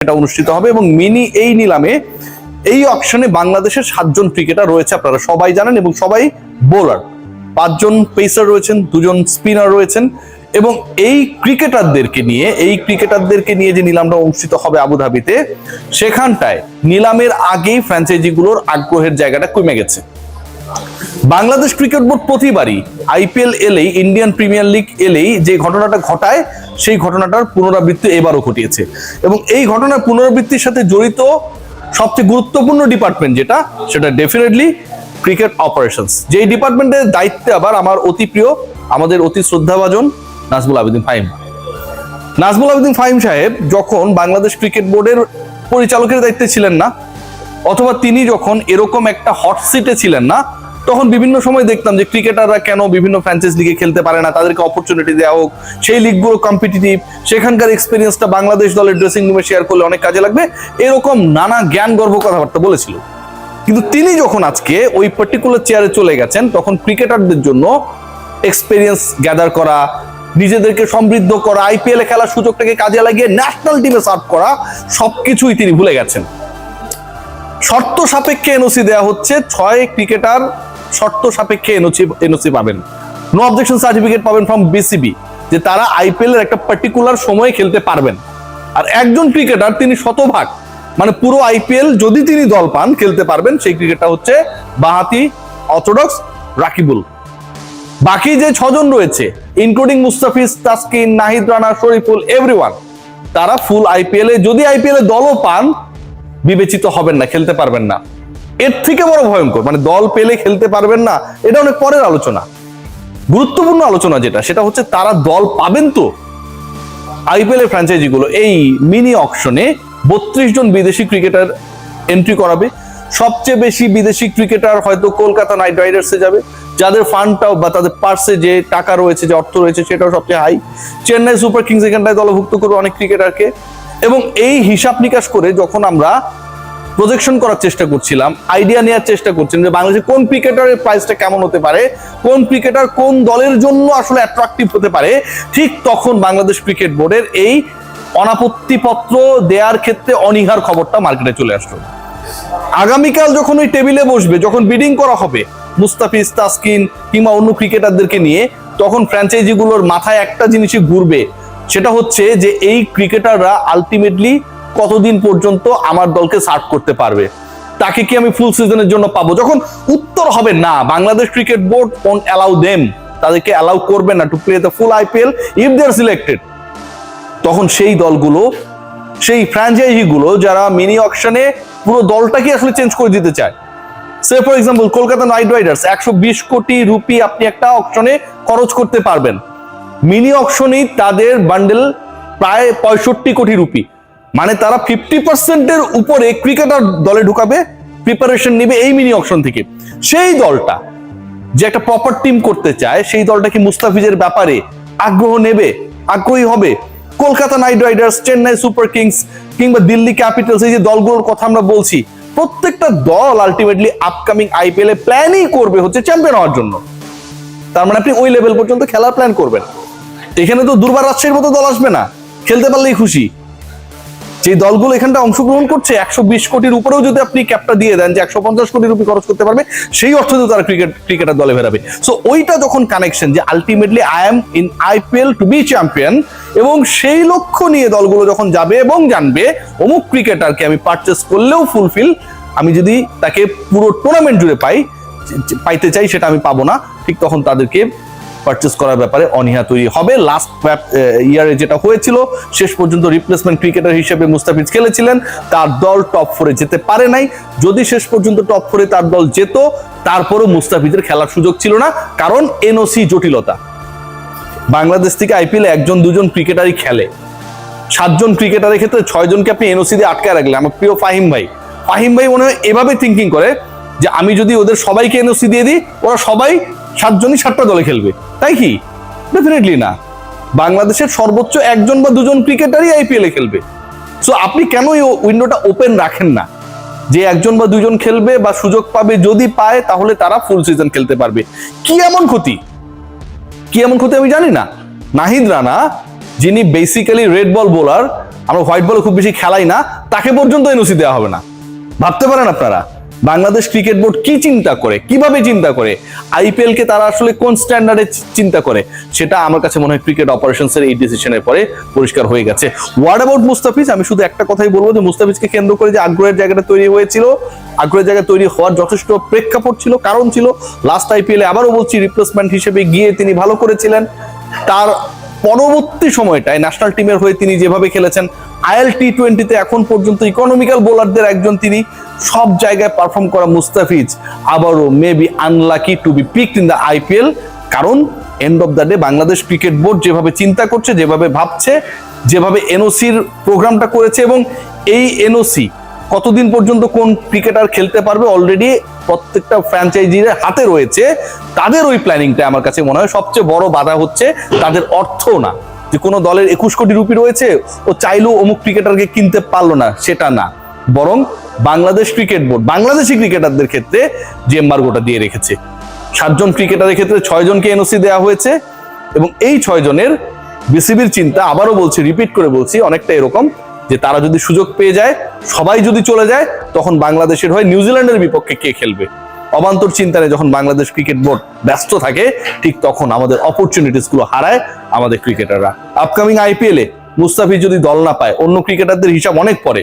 এটা অনুষ্ঠিত হবে এবং মিনি এই নিলামে এই অকশনে বাংলাদেশের 7 জন ক্রিকেটার রয়েছে, আপনারা সবাই জানেন, এবং সবাই বোলার। 5 জন পেসার রয়েছেন, 2 জন স্পিনার রয়েছেন, এবং এই ক্রিকেটারদেরকে নিয়ে যে নিলামটা অনুষ্ঠিত হবে আবুধাবিতে, সেখানটায় নিলামের আগেই ফ্র্যাঞ্চাইজিগুলোর আগ্রহের জায়গাটা কমে গেছে। বাংলাদেশ ক্রিকেট বোর্ড প্রতিবারই আইপিএল এলেই, ইন্ডিয়ান প্রিমিয়ার লিগ এলেই যে ঘটনাটা ঘটায়, সেই ঘটনাটার পুনরাবৃত্তি এবারও ঘটিয়েছে। এবং এই ঘটনার পুনরাবৃত্তির সাথে জড়িত সবচেয়ে গুরুত্বপূর্ণ ডিপার্টমেন্ট যেটা, সেটা ডেফিনেটলি ক্রিকেট অপারেশনস। যেই ডিপার্টমেন্টের দায়িত্বে আবার আমার অতি প্রিয়, আমাদের অতি শ্রদ্ধাভাজন নাজমুল আবেদিন ফাহিম। নাজমুল আবেদিন ফাহিম সাহেব যখন বাংলাদেশ ক্রিকেট বোর্ডের পরিচালকের দায়িত্বে ছিলেন না, অথবা তিনি যখন এরকম একটা হট সিটে ছিলেন না, তখন বিভিন্ন সময় দেখতাম যে ক্রিকেটাররা কেন বিভিন্ন ফ্র্যাঞ্চাইজ লিগে খেলতে পারে না, তাদেরকে অপরচুনিটি দেওয়া হোক, সেই লিগগুলো কম্পিটিটিভ, সেখানকার এক্সপিরিয়েন্সটা বাংলাদেশ দলের ড্রেসিং রুমে শেয়ার করলে অনেক কাজে লাগবে, এরকম নানা জ্ঞান গর্ব কথাবার্তা বলেছিল। কিন্তু তিনি যখন আজকে ওই পার্টিকুলার চেয়ারে চলে গেছেন, তখন ক্রিকেটারদের জন্য এক্সপিরিয়েন্স গ্যাদার করা, নিজেদেরকে সমৃদ্ধ করা, আইপিএল এ খেলার সুযোগটাকে কাজে লাগিয়ে ন্যাশনাল টিমে সার্ভ করা, সবকিছুই তিনি ভুলে গেছেন। শর্ত সাপেক্ষে এনওসি দেওয়া হচ্ছে, 6 ক্রিকেটার শর্ত সাপেক্ষে এনওসি পাবেন, নো অবজেকশন সার্টিফিকেট পাবেন ফ্রম বিসিবি, যে তারা আইপিএল এর একটা পার্টিকুলার সময়ে খেলতে পারবেন। আর একজন ক্রিকেটার তিনি শতভাগ, মানে পুরো আইপিএল যদি তিনি দল পান খেলতে পারবেন, সেই ক্রিকেটটা হচ্ছে বাঁহাতি অর্থোডক্স রাকিবুল। বাকি যে 6 জন রয়েছে, ইনক্লুডিং মুস্তাফিজ, তাসকিন, নাহিদ রানা, শরীফুল, এভরিওয়ান, তারা ফুল আইপিএল এ, যদি আইপিএল এ দলও পান, বিবেচিত হবেন না, খেলতে পারবেন না। এর থেকে বড় ভয়ঙ্কর, মানে দল পেলে খেলতে পারবেন না, এটা অনেক পরের আলোচনা। গুরুত্বপূর্ণ আলোচনা যেটা, সেটা হচ্ছে তারা দল পাবেন তো। আইপিএল এর ফ্র্যাঞ্চাইজিগুলো এই মিনি অকশনে 32 জন বিদেশি ক্রিকেটার এন্ট্রি করাবে। সবচেয়ে বেশি বিদেশি ক্রিকেটার হয়তো কলকাতা নাইট রাইডার্সে যাবে, যাদের ফান্ডটাও বা তাদের পার্সে যে টাকা রয়েছে, যে অর্থ রয়েছে, সেটাও সবচেয়ে হাই। চেন্নাই সুপার কিংস এখানটায় দলভুক্ত করবে অনেক ক্রিকেটারকে। এবং এই হিসাব নিকাশ করে যখন আমরা প্রজেকশন করার চেষ্টা করছিলাম, আইডিয়া নেওয়ার চেষ্টা করছিলাম যে বাংলাদেশে কোন ক্রিকেটারের প্রাইসটা কেমন হতে পারে, কোন ক্রিকেটার কোন দলের জন্য আসলে অ্যাট্রাকটিভ হতে পারে, ঠিক তখন বাংলাদেশ ক্রিকেট বোর্ডের এই অনাপত্তিপত্র দেওয়ার ক্ষেত্রে অনীহার খবরটা মার্কেটে চলে আসলো। আগামীকাল যখন ওই টেবিলে বসবে, যখন বিডিং করা হবে মুস্তাফিজ, তাসকিন কিংবা অন্য ক্রিকেটারদেরকে নিয়ে, তখন ফ্র্যাঞ্চাইজিগুলোর মাথায় একটা জিনিসই ঘুরবে, সেটা হচ্ছে যে এই ক্রিকেটাররা আলটিমেটলি কতদিন পর্যন্ত আমার দলকে সার্ভ করতে পারবে, তাকে কি আমি ফুল সিজনের জন্য পাবো। যখন উত্তর হবে না, Bangladesh cricket board won't allow them, তাদেরকে অ্যালাউ করবে না to play the full IPL if they are selected, তখন সেই দলগুলো, সেই ফ্র্যাঞ্চাইজিগুলো যারা মিনি অকশনে পুরো দলটাকে আসলে চেঞ্জ করে দিতে চায়, সে for example Kolkata Knight Riders 120 কোটি রুপি আপনি একটা অকশনে খরচ করতে পারবেন, মিনি অকশনেই তাদের বান্ডেল প্রায় 65 কোটি রুপি, মানে তারা 50% উপরে ক্রিকেটার দলে ঢুকাবে, প্রিপারেশন নেবে এই মিনি অকশন থেকে। সেই দলটা যে একটা প্রপার টিম করতে চায়, সেই দলটা কি মুস্তাফিজের ব্যাপারে আগ্রহী হবে? Kolkata Knight Riders, Chennai Super Kings কিংবা দিল্লি ক্যাপিটালস, এই যে দলগুলোর কথা আমরা বলছি, প্রত্যেকটা দল আলটিমেটলি আপকামিং আইপিএল এ প্ল্যানই করবে হচ্ছে চ্যাম্পিয়ন হওয়ার জন্য। তার মানে আপনি ওই লেভেল পর্যন্ত খেলার প্ল্যান করবেন। এখানে তো দুর্বার রাজশাহীর মতো দল আসবে না, খেলতে পারলেই খুশি। যে দলগুলো এখানটা অংশগ্রহণ করছে, 120 কোটির উপরেও যদি আপনি ক্যাপটা দিয়ে দেন যে 150 কোটি রুপি খরচ করতে পারবে, সেই অর্থে তো তারা ক্রিকেটার দলে বেরাবে। সো ওইটা যখন কানেকশন, যে ultimately I am in IPL to be champion, এবং সেই লক্ষ্য নিয়ে দলগুলো যখন যাবে এবং জানবে অমুক ক্রিকেটারকে আমি পারচেস করলেও ফুলফিল, আমি যদি তাকে পুরো টুর্নামেন্ট জুড়ে পাইতে চাই, সেটা আমি পাবো না, ঠিক তখন তাদেরকে পারচেস করার ব্যাপারে অনীহা তৈরি হবে। লাস্ট ইয়ারে যেটা হয়েছিল, শেষ পর্যন্ত রিপ্লেসমেন্ট ক্রিকেটার হিসেবে মুস্তাফিজ খেলেছিলেন, তার দল টপ 4-এ যেতে পারে নাই। যদি শেষ পর্যন্ত টপ 4-এ তার দল যেত, তারপরও মুস্তাফিজের খেলার সুযোগ ছিল না, কারণ এনওসি জটিলতা। বাংলাদেশ থেকে আইপিএল 1-2 জন ক্রিকেটারই খেলে, 7 জন ক্রিকেটারের ক্ষেত্রে 6 জনকে আপনি এনওসি দিয়ে আটকায় রাখলেন। আমার প্রিয় ফাহিম ভাই মনে হয় এভাবে থিঙ্কিং করে যে আমি যদি ওদের সবাইকে এনওসি দিয়ে দিই, ওরা সবাই 7 জনই 7টা দলে খেলবে, তাই কি? ডেফিনেটলি না। বাংলাদেশের সর্বোচ্চ 1 বা 2 জন ক্রিকেটারই আইপিএল এ খেলবে। সো আপনি কেন এই উইন্ডোটা ওপেন রাখেন না, যে 1 বা 2 জন খেলবে বা সুযোগ পাবে, যদি পায় তাহলে তারা ফুল সিজন খেলতে পারবে। কি এমন ক্ষতি আমি জানি না। নাহিদ রানা, যিনি বেসিক্যালি রেড বল বোলার, আমরা হোয়াইট বলে খুব বেশি খেলাই না, তাকে পর্যন্ত এনওসি দেওয়া হবে না। ভাবতে পারেন আপনারা বাংলাদেশ ক্রিকেট বোর্ড কি চিন্তা করে, কিভাবে চিন্তা করে, আইপিএল কে তারা আসলে কোন স্ট্যান্ডার্ডে চিন্তা করে, সেটা আমার কাছে মনে হয় ক্রিকেট অপারেশনস এর এই ডিসিশনের পরে পরিষ্কার হয়ে গেছে। What about Mustafiz? আমি শুধু একটা কথাই বলবো যে মুস্তাফিজকে কেন্দ্র করে যে আগ্রহের জায়গাটা তৈরি হয়েছিল, আগ্রহের জায়গা তৈরি হওয়ার যথেষ্ট প্রেক্ষাপট ছিল, কারণ ছিল। লাস্ট আইপিএলে আবারও বলছি রিপ্লেসমেন্ট হিসেবে গিয়ে তিনি ভালো করেছিলেন। তার পরবর্তী সময়টায় ন্যাশনাল টিমের হয়ে তিনি যেভাবে খেলেছেন, আইএল টি20তে এখন পর্যন্ত ইকোনমিক্যাল বোলারদের একজন তিনি, সব জায়গায় পারফর্ম করা মুস্তাফিজ আবারও maybe unlucky to be picked in the IPL. কারণ end of the day Bangladesh cricket Board যেভাবে চিন্তা করছে, যেভাবে ভাবছে, যেভাবে এনওসির প্রোগ্রামটা করেছে, এবং এই এনওসি কতদিন পর্যন্ত কোন ক্রিকেটার খেলতে পারবে অলরেডি প্রত্যেকটা ফ্র্যাঞ্চাইজির হাতে রয়েছে। তাদের ওই প্ল্যানিংটা আমার কাছে মনে হয় সবচেয়ে বড় বাধা হচ্ছে তাদের অর্থ না, যে কোনো দলের 21 কোটি রুপি রয়েছে, ও চাইলেও অমুক ক্রিকেটারকে কিনতে পারলো না, সেটা না। বরং বাংলাদেশ ক্রিকেট বোর্ড বাংলাদেশি ক্রিকেটারদের ক্ষেত্রে যে এম্বার্গোটা দিয়ে রেখেছে, 7 জন ক্রিকেটারের ক্ষেত্রে 6 জনকে এনওসি দেওয়া হয়েছে, এবং এই 6 জনের বিসিবির চিন্তা, আবারও বলছি, রিপিট করে বলছি, অনেকটা এরকম যে তারা যদি সুযোগ পেয়ে যায়, সবাই যদি চলে যায়, তখন বাংলাদেশের হয়ে নিউজিল্যান্ডের বিপক্ষে কে খেলবে, অবান্তর চিন্তা নেই। যখন বাংলাদেশ ক্রিকেট বোর্ড ব্যস্ত থাকে, ঠিক তখন আমাদের অপরচুনিটিস গুলো হারায় আমাদের ক্রিকেটাররা। আপকামিং আইপিএলে মুস্তাফিজ যদি দল না পায়, অন্য ক্রিকেটারদের হিসাব অনেক পরে।